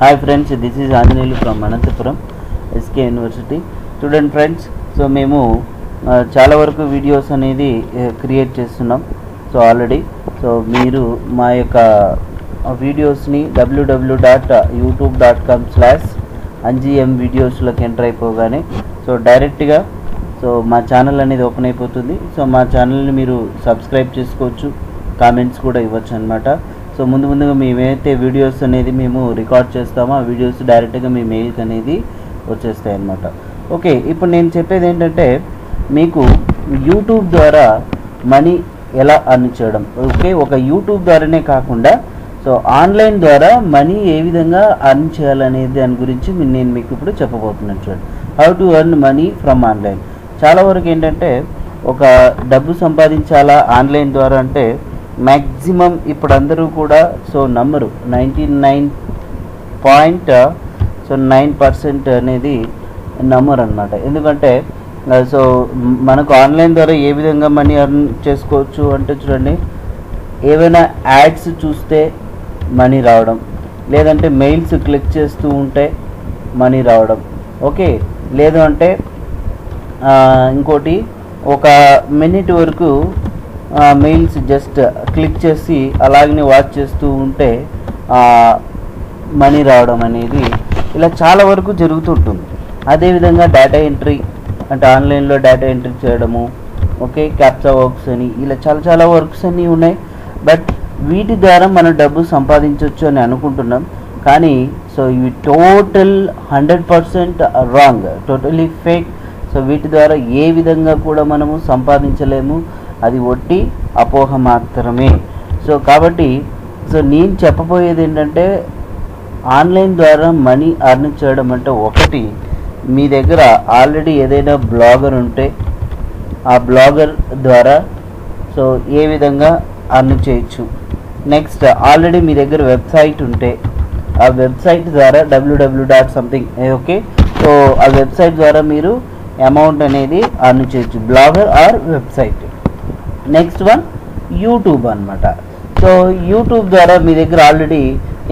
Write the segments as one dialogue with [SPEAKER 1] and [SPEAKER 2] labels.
[SPEAKER 1] Hi friends, this is Anjanelu from Anantapuram SK University. Student friends, so మేము చాలా వరకు videos అనేది create చేస్తున్నాం. సో ఆల్రెడీ మీరు మా యొక్క వీడియోస్ని www.youtube.com/angm వీడియోస్లోకి ఎంటర్ అయిపోగానే డైరెక్ట్గా మా ఛానల్ అనేది ఓపెన్ అయిపోతుంది. సో మా ఛానల్ని మీరు సబ్స్క్రైబ్ చేసుకోవచ్చు, కామెంట్స్ కూడా ఇవ్వచ్చు అన్నమాట. సో ముందుగా మేమైతే వీడియోస్ అనేది మేము రికార్డ్ చేస్తామో ఆ వీడియోస్ డైరెక్ట్గా మీ మెయిల్కి అనేది వచ్చేస్తాయి అన్నమాట. ఓకే, ఇప్పుడు నేను చెప్పేది ఏంటంటే మీకు యూట్యూబ్ ద్వారా మనీ ఎలా అర్న్ చేయడం. ఓకే, ఒక యూట్యూబ్ ద్వారానే కాకుండా ఆన్లైన్ ద్వారా మనీ ఏ విధంగా అర్న్ చేయాలనేది దాని గురించి నేను మీకు ఇప్పుడు చెప్పబోతున్నాను. చూడండి, how to earn money from online. చాలా వరకు ఏంటంటే ఒక డబ్బు సంపాదించాలా ఆన్లైన్ ద్వారా అంటే మ్యాక్సిమం ఇప్పుడు అందరూ కూడా నమ్మరు 99.9% అనేది నమ్మరు అన్నమాట. ఎందుకంటే మనకు ఆన్లైన్ ద్వారా ఏ విధంగా మనీ ఎర్న్ చేసుకోవచ్చు అంటే చూడండి, ఏవైనా యాడ్స్ చూస్తే మనీ రావడం, లేదంటే మెయిల్స్ క్లిక్ చేస్తూ ఉంటే మనీ రావడం. ఓకే, లేదు అంటే ఇంకోటి ఒక మినిట్ వరకు మెయిల్స్ జస్ట్ క్లిక్ చేసి అలాగనే వాచ్ చేస్తూ ఉంటే మనీ రావడం అనేది ఇలా చాలా వరకు జరుగుతుంటుంది. అదేవిధంగా డేటా ఎంట్రీ అంటే ఆన్లైన్లో డేటా ఎంట్రీ చేయడము, ఓకే, క్యాప్చా వర్క్స్ అని ఇలా చాలా వర్క్స్ అన్నీ ఉన్నాయి. బట్ వీటి ద్వారా మనం డబ్బు సంపాదించవచ్చు అని అనుకుంటున్నాం, కానీ ఇవి టోటల్ 100% రాంగ్, టోటలీ ఫేక్. వీటి ద్వారా ఏ విధంగా కూడా మనము సంపాదించలేము, అది ఒట్టి అపోహ మాత్రమే. కాబట్టి నేను చెప్పబోయేది ఏంటంటే ఆన్లైన్ ద్వారా మనీ అర్న్ చేయడం అంటే ఒకటి, మీ దగ్గర ఆల్రెడీ ఏదైనా బ్లాగర్ ఉంటే ఆ బ్లాగర్ ద్వారా ఏ విధంగా అర్న్ చేయొచ్చు. నెక్స్ట్ ఆల్రెడీ మీ దగ్గర వెబ్సైట్ ఉంటే ఆ వెబ్సైట్ ద్వారా www.something, ఓకే, ఆ వెబ్సైట్ ద్వారా మీరు అమౌంట్ అనేది అర్న్ చేయొచ్చు, blogger or website. Next one YouTube అనమాట. యూట్యూబ్ ద్వారా మీ దగ్గర ఆల్రెడీ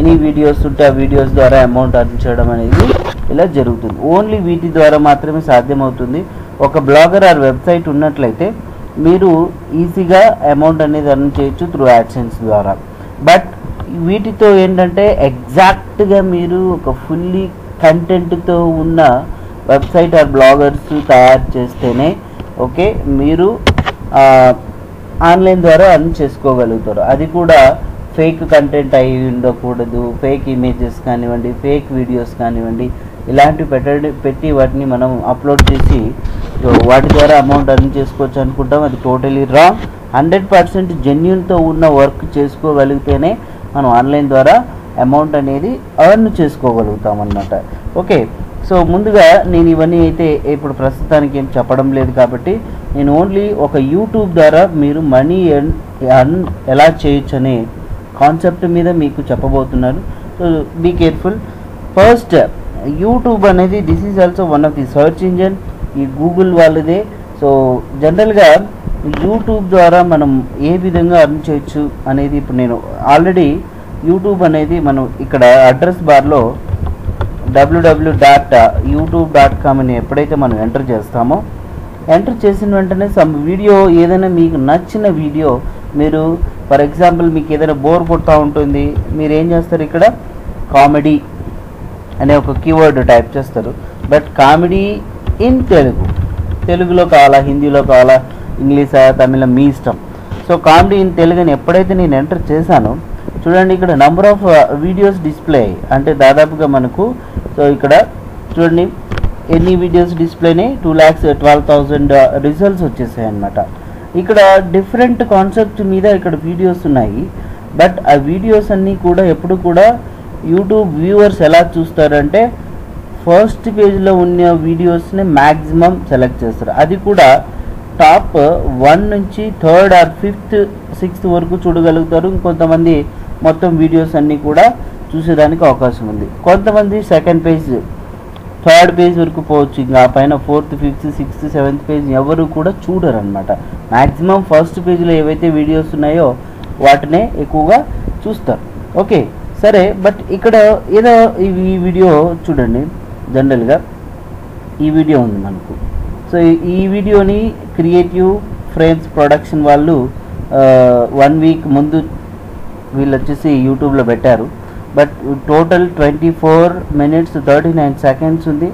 [SPEAKER 1] ఎనీ వీడియోస్ ఉంటే ఆ వీడియోస్ ద్వారా అమౌంట్ అర్న్ చేయడం అనేది ఇలా జరుగుతుంది. ఓన్లీ వీటి ద్వారా మాత్రమే సాధ్యమవుతుంది. ఒక బ్లాగర్ ఆర్ వెబ్సైట్ ఉన్నట్లయితే మీరు ఈజీగా అమౌంట్ అనేది అర్న్ చేయొచ్చు త్రూ యాడ్సెన్స్ ద్వారా. బట్ వీటితో ఏంటంటే ఎగ్జాక్ట్గా మీరు ఒక ఫుల్లీ కంటెంట్తో ఉన్న వెబ్సైట్ ఆర్ బ్లాగర్స్ తయారు చేస్తేనే ఓకే మీరు ఆన్లైన్ ద్వారా అర్న్ చేసుకోగలుగుతారు. అది కూడా ఫేక్ కంటెంట్ అయి ఉండకూడదు. ఫేక్ ఇమేజెస్ కానివ్వండి, ఫేక్ వీడియోస్ కానివ్వండి, ఇలాంటివి పెట్టి వాటిని మనం అప్లోడ్ చేసి వాటి ద్వారా అమౌంట్ అర్న్ చేసుకోవచ్చు అనుకుంటాం. అది టోటలీ రాంగ్. 100% జెన్యూన్తో ఉన్న వర్క్ చేసుకోగలిగితేనే మనం ఆన్లైన్ ద్వారా అమౌంట్ అనేది ఎర్న్ చేసుకోగలుగుతాం అన్నమాట. ఓకే, ముందుగా నేను ఇవన్నీ అయితే ఇప్పుడు ప్రస్తుతానికి ఏం చెప్పడం లేదు, కాబట్టి నేను ఓన్లీ ఒక యూట్యూబ్ ద్వారా మీరు మనీ ఎర్న్ ఎలా చేయొచ్చు అనే కాన్సెప్ట్ మీద మీకు చెప్పబోతున్నాను. Be careful. ఫస్ట్, యూట్యూబ్ అనేది this is also one of the search engine, ఈ గూగుల్ వాళ్ళదే. జనరల్గా యూట్యూబ్ ద్వారా మనం ఏ విధంగా అర్న్ చేయొచ్చు అనేది ఇప్పుడు నేను ఆల్రెడీ యూట్యూబ్ అనేది మనం ఇక్కడ అడ్రస్ బార్లో www.youtube.com అని ఎప్పుడైతే మనం ఎంటర్ చేస్తామో, ఎంటర్ చేసిన వెంటనే సమ్ వీడియో ఏదైనా మీకు నచ్చిన వీడియో, మీరు ఫర్ ఎగ్జాంపుల్ మీకు ఏదైనా బోర్ కొడతా ఉంటుంది, మీరు ఏం చేస్తారు, ఇక్కడ కామెడీ అనే ఒక కీవర్డ్ టైప్ చేస్తారు. బట్ కామెడీ ఇన్ తెలుగులో కావాలా, హిందీలో కావాలా, ఇంగ్లీషా, తమిళ, మీ ఇష్టం. కామెడీ ఇన్ తెలుగు అని ఎప్పుడైతే నేను ఎంటర్ చేశానో చూడండి, ఇక్కడ నెంబర్ ఆఫ్ వీడియోస్ డిస్ప్లే అంటే దాదాపుగా మనకు ఇక్కడ చూడండి ఎన్ని వీడియోస్ డిస్ప్లేనే 2,12,000 రిజల్ట్స్ వచ్చేసాయి అన్నమాట. ఇక్కడ డిఫరెంట్ కాన్సెప్ట్ మీద ఇక్కడ వీడియోస్ ఉన్నాయి. బట్ ఆ వీడియోస్ అన్నీ కూడా ఎప్పుడు కూడా యూట్యూబ్ వ్యూవర్స్ ఎలా చూస్తారంటే ఫస్ట్ పేజ్లో ఉన్న వీడియోస్ని మ్యాక్సిమం సెలెక్ట్ చేస్తారు. అది కూడా టాప్ 1 నుంచి 3rd ఆర్ 5th 6th వరకు చూడగలుగుతారు. ఇంకొంతమంది మొత్తం వీడియోస్ అన్నీ కూడా చూసేదానికి అవకాశం ఉంది. కొంతమంది 2nd పేజ్ 3rd పేజ్ వరకు పోవచ్చు, ఇంకా పైన 4th 5th 6th 7th page ఎవరు కూడా చూడరు అనమాట. మ్యాక్సిమం ఫస్ట్ పేజ్లో ఏవైతే వీడియోస్ ఉన్నాయో వాటినే ఎక్కువగా చూస్తారు. ఓకే, సరే, బట్ ఇక్కడ ఏదో ఈ వీడియో చూడండి. జనరల్గా ఈ వీడియో ఉంది మనకు. సో ఈ వీడియోని క్రియేటివ్ ఫ్రేమ్స్ ప్రొడక్షన్ వాళ్ళు 1 వీక్ ముందు వీళ్ళు వచ్చేసి యూట్యూబ్లో పెట్టారు. బట్ టోటల్ 24 minutes 39 seconds ఉంది.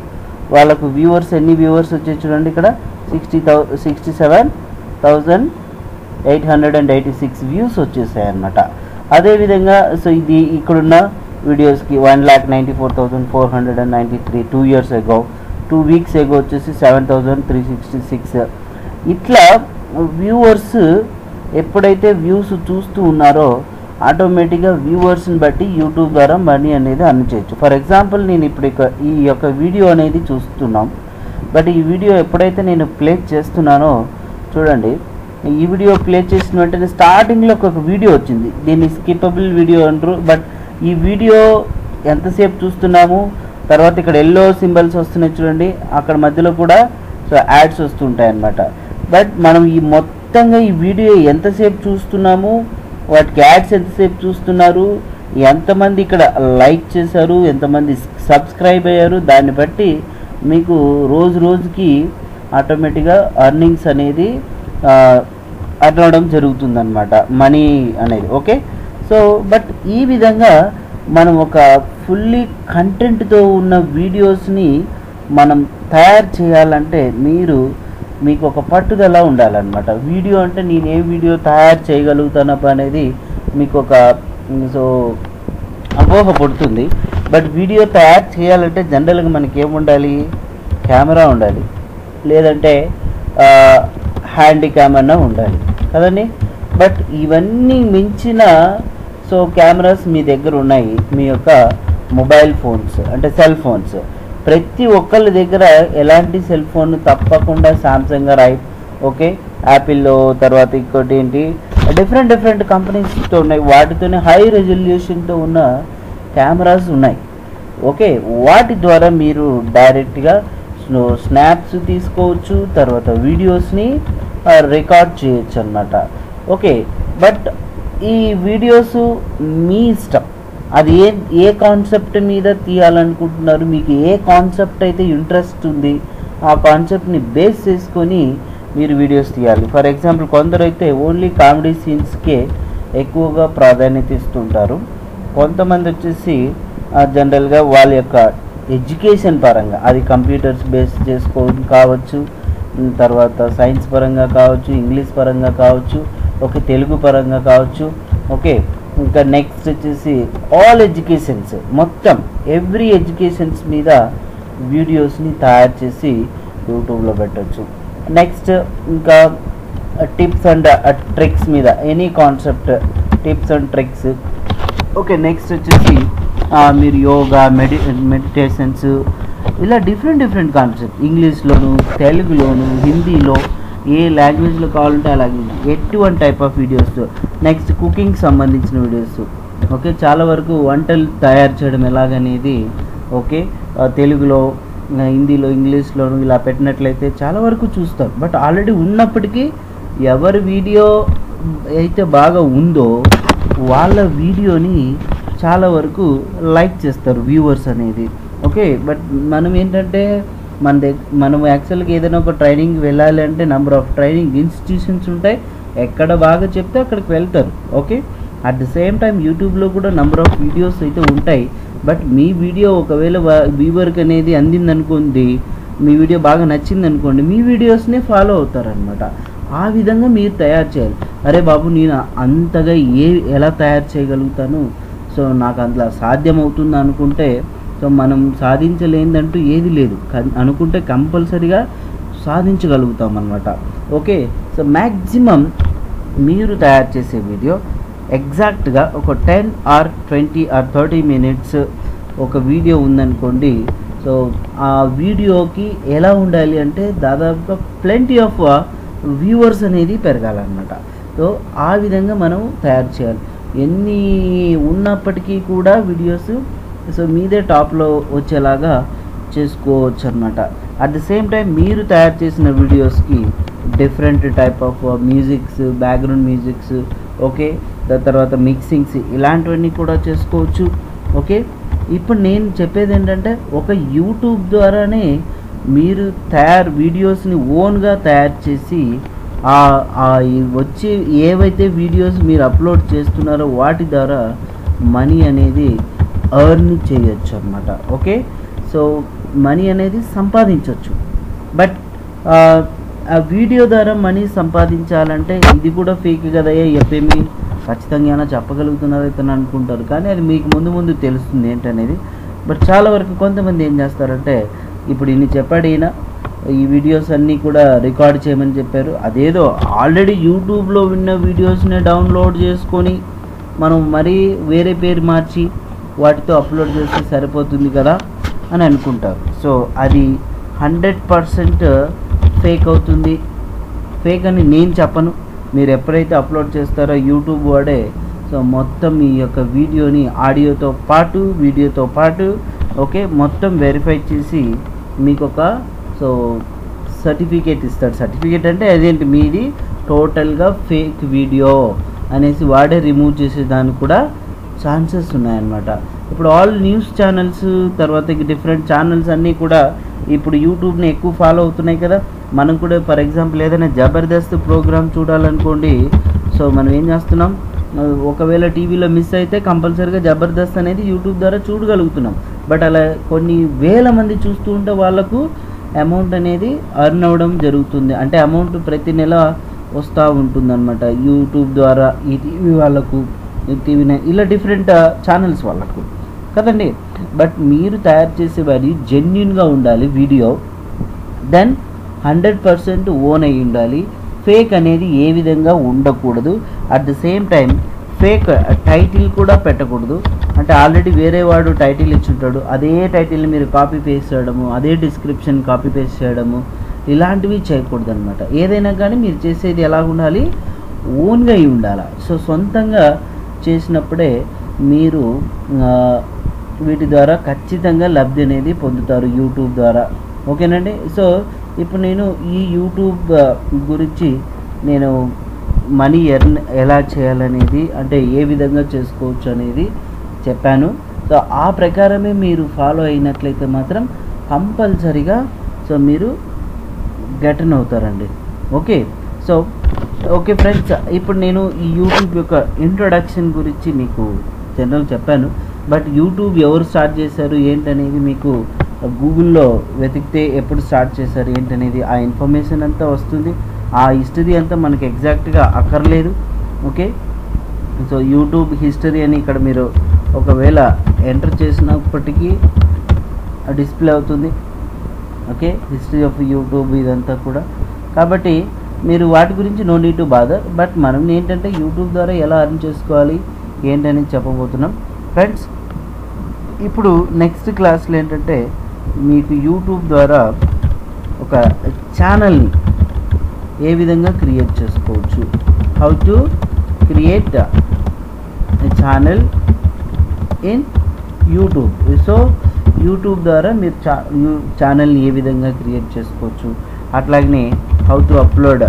[SPEAKER 1] వాళ్ళకు వ్యూవర్స్ ఎన్ని వ్యూవర్స్ వచ్చేసి చూడండి, ఇక్కడ 67,886 వ్యూస్ వచ్చేసాయి అన్నమాట. అదేవిధంగా సో ఇది ఇక్కడున్న వీడియోస్కి 1,94,493 2 years ago, 2 weeks ago వచ్చేసి 7,366. ఇట్లా వ్యూవర్స్ ఎప్పుడైతే వ్యూస్ చూస్తూ ఉన్నారో ఆటోమేటిక్గా వ్యూవర్స్ని బట్టి యూట్యూబ్ ద్వారా మనీ అనేది అర్న్ చేయొచ్చు. ఫర్ ఎగ్జాంపుల్ నేను ఇప్పుడు ఈ యొక్క వీడియో అనేది చూస్తున్నాం. బట్ ఈ వీడియో ఎప్పుడైతే నేను ప్లే చేస్తున్నానో చూడండి, ఈ వీడియో ప్లే చేసిన వెంటనే స్టార్టింగ్లో ఒక వీడియో వచ్చింది. దీన్ని స్కిప్పబుల్ వీడియో అంటారు. బట్ ఈ వీడియో ఎంతసేపు చూస్తున్నాము, తర్వాత ఇక్కడ ఎల్లో సింబల్స్ వస్తున్నాయి చూడండి, అక్కడ మధ్యలో కూడా సో యాడ్స్ వస్తుంటాయి అన్నమాట. బట్ మనం ఈ మొత్తంగా ఈ వీడియో ఎంతసేపు చూస్తున్నాము, వాటికి యాడ్స్ ఎంతసేపు చూస్తున్నారు, ఎంతమంది ఇక్కడ లైక్ చేశారు, ఎంతమంది సబ్స్క్రైబ్ అయ్యారు, దాన్ని బట్టి మీకు రోజుకి ఆటోమేటిక్గా అర్నింగ్స్ అనేది అర్న్ అవడం జరుగుతుందన్నమాట, మనీ అనేది. ఓకే, సో బట్ ఈ విధంగా మనం ఒక ఫుల్లీ కంటెంట్తో ఉన్న వీడియోస్ని మనం తయారు చేయాలంటే మీకు ఒక పట్టుదల ఉండాలన్నమాట. వీడియో అంటే నేను ఏ వీడియో తయారు చేయగలుగుతానప్ప అనేది మీకు ఒక సో అపోహ పడుతుంది. బట్ వీడియో తయారు చేయాలంటే జనరల్గా మనకి ఏముండాలి, కెమెరా ఉండాలి, లేదంటే హ్యాండీ కెమెరా ఉండాలి కదండి. బట్ ఇవన్నీ మించిన సో కెమెరాస్ మీ దగ్గర ఉన్నాయి. మీ యొక్క మొబైల్ ఫోన్స్ అంటే సెల్ ఫోన్స్, ప్రతి ఒక్కళ్ళ దగ్గర ఎలాంటి సెల్ ఫోన్ తప్పకుండా సామ్సంగ్ రైట్, ఓకే, యాపిల్లో, తర్వాత ఇంకోటి ఏంటి డిఫరెంట్ కంపెనీస్తో ఉన్నాయి. వాటితోనే హై రెజల్యూషన్తో ఉన్న కెమెరాస్ ఉన్నాయి. ఓకే, వాటి ద్వారా మీరు డైరెక్ట్గా స్నాప్స్ తీసుకోవచ్చు, తర్వాత వీడియోస్ని రికార్డ్ చేయొచ్చు అన్నమాట. ఓకే, బట్ ఈ వీడియోస్ మీ ఇష్టం, అది ఏ కాన్సెప్ట్ మీద తీయాలనుకుంటున్నారు, మీకు ఏ కాన్సెప్ట్ అయితే ఇంట్రెస్ట్ ఉంది ఆ కాన్సెప్ట్ని బేస్ చేసుకొని మీరు వీడియోస్ తీయాలి. ఫర్ ఎగ్జాంపుల్ కొందరు అయితే ఓన్లీ కామెడీ సీన్స్కే ఎక్కువగా ప్రాధాన్యత ఇస్తుంటారు. కొంతమంది వచ్చేసి జనరల్గా వాళ్ళ యొక్క ఎడ్యుకేషన్ పరంగా, అది కంప్యూటర్స్ బేస్ చేసుకోవడం కావచ్చు, తర్వాత సైన్స్ పరంగా కావచ్చు, ఇంగ్లీష్ పరంగా కావచ్చు, ఓకే, తెలుగు పరంగా కావచ్చు. ఓకే, ఇంకా నెక్స్ట్ వచ్చేసి ఆల్ ఎడ్యుకేషన్స్, మొత్తం ఎవ్రీ ఎడ్యుకేషన్స్ మీద వీడియోస్ని తయారు చేసి యూట్యూబ్లో పెట్టచ్చు. నెక్స్ట్ ఇంకా టిప్స్ అండ్ ట్రిక్స్ మీద, any concept tips and tricks. Okay, next వచ్చేసి మీరు యోగా, మెడిటేషన్స్, ఇలా డిఫరెంట్ కాన్సెప్ట్, ఇంగ్లీష్లోను, తెలుగులోను, హిందీలో, ఏ లాంగ్వేజ్లో కావాలంటే అలాగే ఎటువంటి type of videos. Next cooking సంబంధించిన వీడియోస్. ఓకే, చాలా వరకు వంటలు తయారు చేయడం ఎలాగనేది ఓకే తెలుగులో, హిందీలో, ఇంగ్లీష్లోను ఇలా పెట్టినట్లయితే చాలా వరకు చూస్తారు. బట్ ఆల్రెడీ ఉన్నప్పటికీ ఎవరి వీడియో అయితే బాగా ఉందో వాళ్ళ వీడియోని చాలా వరకు లైక్ చేస్తారు వ్యూవర్స్ అనేది. ఓకే, బట్ మనం ఏంటంటే మనం యాక్చువల్గా ఏదైనా ఒక ట్రైనింగ్ వెళ్ళాలి అంటే నెంబర్ ఆఫ్ ట్రైనింగ్ ఇన్స్టిట్యూషన్స్ ఉంటాయి, ఎక్కడ బాగా చెప్తే అక్కడికి వెళ్తారు. Okay, at the same time యూట్యూబ్లో కూడా నెంబర్ ఆఫ్ వీడియోస్ అయితే ఉంటాయి. బట్ మీ వీడియో ఒకవేళ వ్యూవర్కి అనేది అందిందనుకోండి, మీ వీడియో బాగా నచ్చింది అనుకోండి, మీ వీడియోస్నే ఫాలో అవుతారనమాట. ఆ విధంగా మీరు తయారు చేయాలి. అరే బాబు, నేను అంతగా ఎలా తయారు చేయగలుగుతాను, సో నాకు అందులో సాధ్యమవుతుంది అనుకుంటే, సో మనం సాధించలేదంటూ ఏది లేదు, అనుకుంటే కంపల్సరీగా సాధించగలుగుతాం అన్నమాట. ఓకే, సో మ్యాక్సిమం మీరు తయారు చేసే వీడియో ఎగ్జాక్ట్గా ఒక 10 or 20 or 30 minutes ఒక వీడియో ఉందనుకోండి. సో ఆ వీడియోకి ఎలా ఉండాలి అంటే దాదాపుగా ప్లెంటీ ఆఫ్ వ్యూవర్స్ అనేది పెరగాలన్నమాట. సో ఆ విధంగా మనం తయారు చేయాలి. ఎన్ని ఉన్నప్పటికీ కూడా వీడియోస్ సో మీదే టాప్లో వచ్చేలాగా చేసుకోవచ్చు అన్నమాట. అట్ ద సేమ్ టైం మీరు తయారు చేసిన వీడియోస్కి different type of musics, background musics, okay, దాని తర్వాత మిక్సింగ్స్ ఇలాంటివన్నీ కూడా చేసుకోవచ్చు. ఓకే, ఇప్పుడు నేను చెప్పేది ఏంటంటే ఒక యూట్యూబ్ ద్వారానే మీరు వీడియోస్ని ఓన్గా తయారు చేసి వచ్చే ఏవైతే వీడియోస్ మీరు అప్లోడ్ చేస్తున్నారో వాటి ద్వారా మనీ అనేది ఎర్న్ చేయొచ్చు అన్నమాట. ఓకే, సో మనీ అనేది సంపాదించవచ్చు. బట్ ఆ వీడియో ద్వారా మనీ సంపాదించాలంటే ఇది కూడా ఫేక్ కదయ్యా, చెప్పేమి ఖచ్చితంగా ఏమైనా చెప్పగలుగుతున్నారు అయితే అనుకుంటారు, కానీ అది మీకు ముందు ముందు తెలుస్తుంది ఏంటనేది. బట్ చాలా వరకు కొంతమంది ఏం చేస్తారంటే, ఇప్పుడు ఇన్ని చెప్పాడు ఈయన, ఈ వీడియోస్ అన్నీ కూడా రికార్డ్ చేయమని చెప్పారు, అదేదో ఆల్రెడీ యూట్యూబ్లో విన్న వీడియోస్ని డౌన్లోడ్ చేసుకొని మనం మరీ వేరే పేరు మార్చి వాటితో అప్లోడ్ చేస్తే సరిపోతుంది కదా అని అనుకుంటారు. సో అది 100% ఫేక్ అవుతుంది. ఫేక్ అని నేను చెప్పను, మీరు ఎప్పుడైతే అప్లోడ్ చేస్తారో యూట్యూబ్ వాడే సో మొత్తం ఈ యొక్క వీడియోని ఆడియోతో పాటు వీడియోతో పాటు ఓకే మొత్తం వెరిఫై చేసి మీకు ఒక సో సర్టిఫికేట్ ఇస్తాడు. సర్టిఫికేట్ అంటే అదేంటి, మీది టోటల్గా ఫేక్ వీడియో అనేసి వాడే రిమూవ్ చేసేదానికి కూడా ఛాన్సెస్ ఉన్నాయన్నమాట. ఇప్పుడు ఆల్ న్యూస్ ఛానల్స్ తర్వాత డిఫరెంట్ ఛానల్స్ అన్నీ కూడా ఇప్పుడు యూట్యూబ్ని ఎక్కువ ఫాలో అవుతున్నాయి కదా. మనం కూడా ఫర్ ఎగ్జాంపుల్ ఏదైనా జబర్దస్త్ ప్రోగ్రామ్ చూడాలనుకోండి, సో మనం ఏం చేస్తున్నాం, ఒకవేళ టీవీలో మిస్ అయితే కంపల్సరీగా జబర్దస్త్ అనేది యూట్యూబ్ ద్వారా చూడగలుగుతున్నాం. బట్ అలా కొన్ని వేల మంది చూస్తూ ఉంటే వాళ్ళకు అమౌంట్ అనేది అర్న్ అవ్వడం జరుగుతుంది. అంటే అమౌంట్ ప్రతి నెల వస్తూ ఉంటుంది అనమాట యూట్యూబ్ ద్వారా, ఈ టీవీ వాళ్ళకు, టీవీ ఇలా డిఫరెంట్ ఛానల్స్ వాళ్ళకు కదండి. బట్ మీరు తయారు చేసేవారి జెన్యున్గా ఉండాలి వీడియో, దెన్ 100% ఓన్ అయి ఉండాలి. ఫేక్ అనేది ఏ విధంగా ఉండకూడదు. At the same time fake title కూడా పెట్టకూడదు. అంటే ఆల్రెడీ వేరే వాడు టైటిల్ ఇచ్చుంటాడు, అదే టైటిల్ని మీరు కాపీ పేస్ట్ చేయడము, అదే డిస్క్రిప్షన్ కాపీ పేస్ట్ చేయడము, ఇలాంటివి చేయకూడదు అనమాట. ఏదైనా కానీ మీరు చేసేది ఎలా ఉండాలి, ఓన్గా అయి ఉండాలి. సో సొంతంగా చేసినప్పుడే మీరు వీటి ద్వారా ఖచ్చితంగా లబ్ధి అనేది పొందుతారు యూట్యూబ్ ద్వారా. ఓకేనండి. సో ఇప్పుడు నేను ఈ యూట్యూబ్ గురించి నేను మనీ ఎర్న్ ఎలా చేయాలనేది, అంటే ఏ విధంగా చేసుకోవచ్చు అనేది చెప్పాను. సో ఆ ప్రకారమే మీరు ఫాలో అయినట్లయితే మాత్రం కంపల్సరీగా సో మీరు గెటన్ అవుతారండి. ఓకే, సో ఓకే ఫ్రెండ్స్, ఇప్పుడు నేను ఈ యూట్యూబ్ యొక్క ఇంట్రొడక్షన్ గురించి మీకు జనరల్ చెప్పాను. బట్ యూట్యూబ్ ఎవరు స్టార్ట్ చేశారు ఏంటనేది మీకు గూగుల్లో వెతికితే ఎప్పుడు స్టార్ట్ చేశారు ఏంటనేది ఆ ఇన్ఫర్మేషన్ అంతా వస్తుంది. ఆ హిస్టరీ అంతా మనకి ఎగ్జాక్ట్గా అక్కర్లేదు. ఓకే, సో యూట్యూబ్ హిస్టరీ అని ఇక్కడ మీరు ఒకవేళ ఎంటర్ చేసినప్పటికీ డిస్ప్లే అవుతుంది. ఓకే, హిస్టరీ ఆఫ్ యూట్యూబ్ ఇదంతా కూడా. కాబట్టి మీరు వాటి గురించి no need to bother. But మనం ఏంటంటే యూట్యూబ్ ద్వారా ఎలా అర్న్ చేసుకోవాలి ఏంటని చెప్పబోతున్నాం ఫ్రెండ్స్. ఇప్పుడు నెక్స్ట్ క్లాస్లో ఏంటంటే మీకు యూట్యూబ్ ద్వారా ఒక ఛానల్ని ఏ విధంగా క్రియేట్ చేసుకోవచ్చు, how to create a channel in YouTube. So YouTube ద్వారా మీరు ఛానల్ని ఏ విధంగా క్రియేట్ చేసుకోవచ్చు, అట్లాగనే హౌ టు అప్లోడ్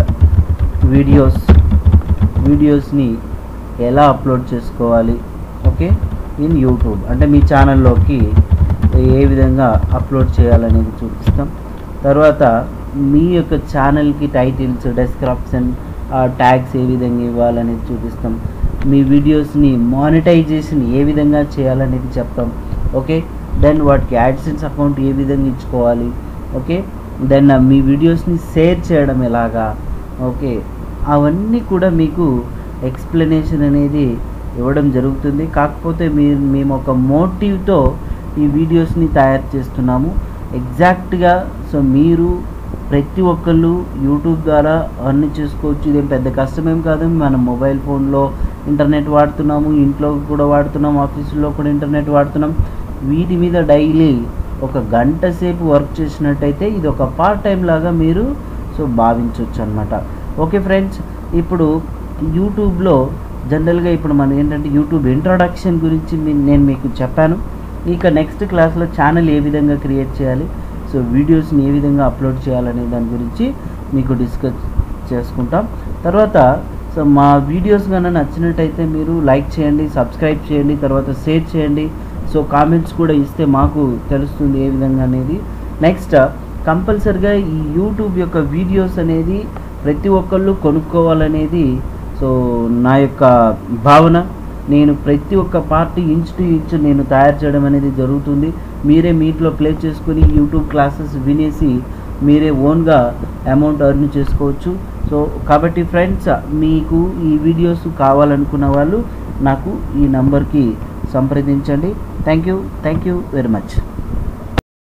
[SPEAKER 1] వీడియోస్ని ఎలా అప్లోడ్ చేసుకోవాలి ఓకే ఇన్ యూట్యూబ్, అంటే మీ ఛానల్లోకి ఏ విధంగా అప్లోడ్ చేయాలనేది చూపిస్తాం. తర్వాత మీ యొక్క ఛానల్కి టైటిల్స్, డిస్క్రిప్షన్, ట్యాగ్స్ ఏ విధంగా ఇవ్వాలనేది చూపిస్తాం. మీ వీడియోస్ని మానిటైజేషన్ ఏ విధంగా చేయాలనేది చెప్తాం. ఓకే, దెన్ వాటికి యాడ్సెన్స్ అకౌంట్ ఏ విధంగా ఇచ్చుకోవాలి. ఓకే, దెన్ మీ వీడియోస్ని షేర్ చేయడం ఎలాగా. ఓకే, అవన్నీ కూడా మీకు ఎక్స్ప్లెనేషన్ అనేది ఇవ్వడం జరుగుతుంది. కాకపోతే మేము ఒక మోటివ్తో ఈ వీడియోస్ని తయారు చేస్తున్నాము ఎగ్జాక్ట్గా. సో మీరు ప్రతి ఒక్కళ్ళు యూట్యూబ్ ద్వారా అర్న్ చేసుకోవచ్చు. ఇదేం పెద్ద కష్టమేం కాదు. మనం మొబైల్ ఫోన్లో ఇంటర్నెట్ వాడుతున్నాము, ఇంట్లో కూడా వాడుతున్నాం, ఆఫీసులో కూడా ఇంటర్నెట్ వాడుతున్నాం. వీటి మీద డైలీ ఒక గంట సేపు వర్క్ చేసినట్టయితే ఇది ఒక పార్ట్ టైం లాగా మీరు సో భావించవచ్చు అనమాట. ఓకే ఫ్రెండ్స్, ఇప్పుడు యూట్యూబ్లో జనరల్గా ఇప్పుడు మనం ఏంటంటే యూట్యూబ్ ఇంట్రొడక్షన్ గురించి నేను మీకు చెప్పాను. ఇక నెక్స్ట్ క్లాస్లో ఛానల్ ఏ విధంగా క్రియేట్ చేయాలి, సో వీడియోస్ని ఏ విధంగా అప్లోడ్ చేయాలనే దాని గురించి మీకు డిస్కస్ చేసుకుంటాం. తర్వాత సో మా వీడియోస్ కన్నా నచ్చినట్టయితే మీరు లైక్ చేయండి, సబ్స్క్రైబ్ చేయండి, తర్వాత షేర్ చేయండి. సో కామెంట్స్ కూడా ఇస్తే మాకు తెలుస్తుంది ఏ విధంగా అనేది. నెక్స్ట్ కంపల్సరిగా ఈ యూట్యూబ్ యొక్క వీడియోస్ అనేది ప్రతి ఒక్కళ్ళు కొనుక్కోవాలనేది సో నా యొక్క భావన. నేను ప్రతి ఒక్క పార్టీ ఇంచ్ టు ఇంచ్ నేను తయారు చేయడం అనేది జరుగుతుంది. మీరే మీట్లో ప్లే చేసుకుని యూట్యూబ్ క్లాసెస్ వినేసి మీరే ఓన్గా అమౌంట్ ఎర్న్ చేసుకోవచ్చు. సో కాబట్టి ఫ్రెండ్స్, మీకు ఈ వీడియోస్ కావాలనుకున్న వాళ్ళు నాకు ఈ నంబర్కి సంప్రదించండి. Thank you very much.